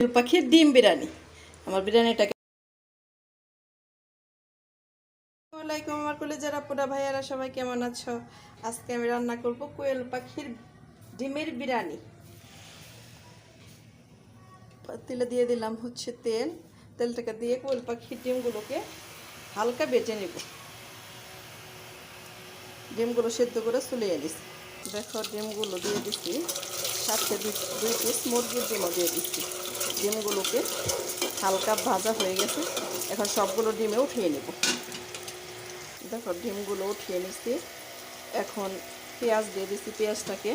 পাখির ডিম বিরিয়ানি। আমার বিরিয়ানিটাকে আসসালামাইকুম আমার কলেজের আপুরা ভাইয়ারা সবাই কেমন আছো? আজকে আমি রান্না করব কোয়েল পাখির ডিমের বিরিয়ানি। পাতিলে দিয়ে দিলাম হচ্ছে তেলটাকে দিয়ে কোয়েল পাখির ডিমগুলোকে হালকা বেটে নেব। ডিমগুলো সেদ্ধ করে চুলিয়ে নিচ্ছি। দেখো ডিমগুলো দিয়ে দিচ্ছি, সাথে দুই পিস মুরগির ডিমও দিয়ে দিচ্ছি। ডিমগুলোকে হালকা ভাজা হয়ে গেছে, এখন সবগুলো ডিমে উঠিয়ে নেব। দেখো ডিমগুলো উঠিয়ে নিচ্ছি। এখন পেঁয়াজ দিয়ে দিচ্ছি, পেঁয়াজটাকে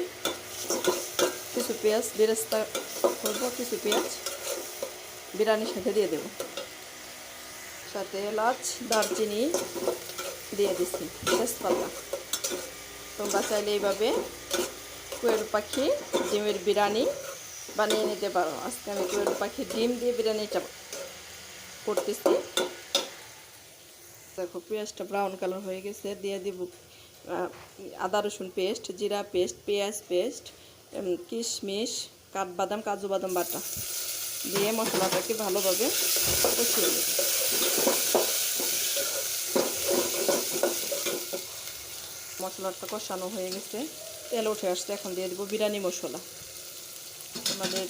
কিছু পেঁয়াজ বেরেস্তা করবো, কিছু পেঁয়াজ বিরিয়ানির সাথে দিয়ে দেব, সাথে এলাচ দারচিনি দিয়ে দিচ্ছি, তেজপাতা। তোমরা চাইলে এইভাবে কোয়েল পাখি ডিমের বিরিয়ানি বানিয়ে নিতে পারো। আজকে আমি কোয়েল পাখি ডিম দিয়ে বিরিয়ানিটা করতেছি। দেখো পেঁয়াজটা ব্রাউন কালার হয়ে গেছে, দিয়ে দিব আদা রসুন পেস্ট, জিরা পেস্ট, পেঁয়াজ পেস্ট, কিশমিশ, কাঠবাদাম, কাজু বাদাম বাটা দিয়ে মশলাটাকে ভালোভাবে কষিয়ে নেব। মশলাটা কষানো হয়ে গেছে, তেল উঠে আসছে। এখন দিয়ে দেবো বিরিয়ানি মশলা, আমাদের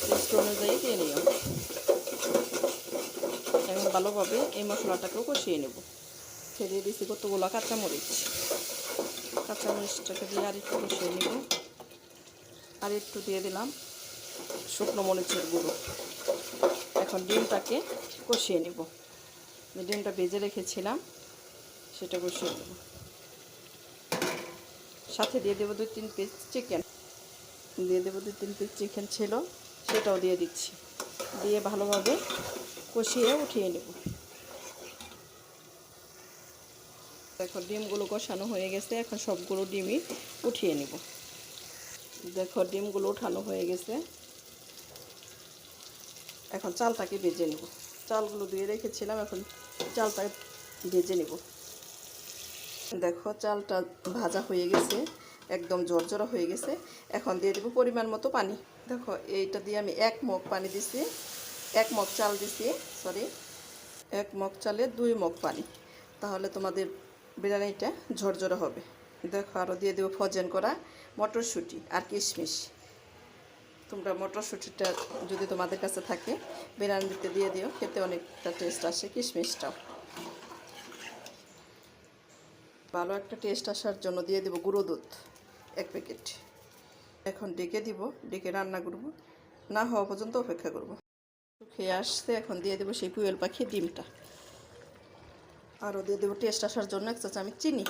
টেস্ট অনুযায়ী দিয়ে নিও। এখন ভালোভাবে এই মশলাটাকেও কষিয়ে নেব। দিয়ে দিচ্ছি কতগুলো কাঁচামরিচটাকে দিয়ে আর একটু কষিয়ে নেব। আর একটু দিয়ে দিলাম শুকনো মরিচের গুঁড়ো। এখন ডিমটাকে কষিয়ে নেব, ডিমটা ভেজে রেখেছিলাম সেটা কষিয়ে নেব। সাথে দিয়ে দেবো 2-3 পিস চিকেন, ছিল সেটাও দিয়ে দিচ্ছি। দিয়ে ভালোভাবে কষিয়ে উঠিয়ে নেব। দেখো ডিমগুলো কষানো হয়ে গেছে, এখন সবগুলো ডিমই উঠিয়ে নেব। দেখো ডিমগুলো উঠানো হয়ে গেছে, এখন চালটাকে ভেজে নেব। চালগুলো দিয়ে রেখেছিলাম, এখন চালটা ভেজে নেব। দেখো চালটা ভাজা হয়ে গেছে, একদম ঝরঝরা হয়ে গেছে। এখন দিয়ে দেবো পরিমাণ মতো পানি। দেখো এইটা দিয়ে আমি 1 মগ পানি দিছি, 1 মগ চাল দিছি, 1 মগ চালে 2 মগ পানি, তাহলে তোমাদের বিরিয়ানিটা ঝরঝরা হবে। দেখো আরও দিয়ে দেবো ফ্রোজেন করা মটরশুঁটি আর কিশমিশ। তোমরা মটরশুঁটিটা যদি তোমাদের কাছে থাকে বিরিয়ানিতে দিয়ে দিও, খেতে অনেকটা টেস্ট আসে। কিশমিশটাও ভালো একটা টেস্ট আসার জন্য দিয়ে দেবো গুঁড়ো দুধ 1 প্যাকেট। এখন ডেকে রান্না করব, না হওয়া পর্যন্ত অপেক্ষা করব। খেয়ে আসছে, এখন দিয়ে দেবো সেই কোয়েল পাখি ডিমটা। আরও দিয়ে দেবো টেস্ট আসার জন্য 1 চা চামচ চিনি।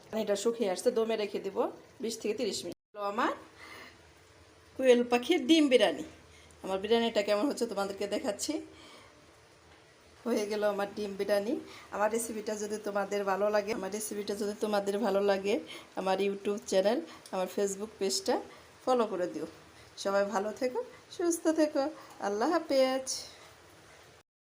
পানিটা শুকিয়ে আসছে, দমে রেখে দেবো 20 থেকে 30 মিনিট। আমার কোয়েল পাখির ডিম বিরিয়ানি। আমার বিরিয়ানিটা কেমন হচ্ছে তোমাদেরকে দেখাচ্ছি। হয়ে গেল আমার ডিম বিরিয়ানি। আমার রেসিপিটা যদি তোমাদের ভালো লাগে আমার ইউটিউব চ্যানেল, আমার ফেসবুক পেজটা ফলো করে দিও। সবাই ভালো থেকো, সুস্থ থেকো। আল্লাহ হাফেজ।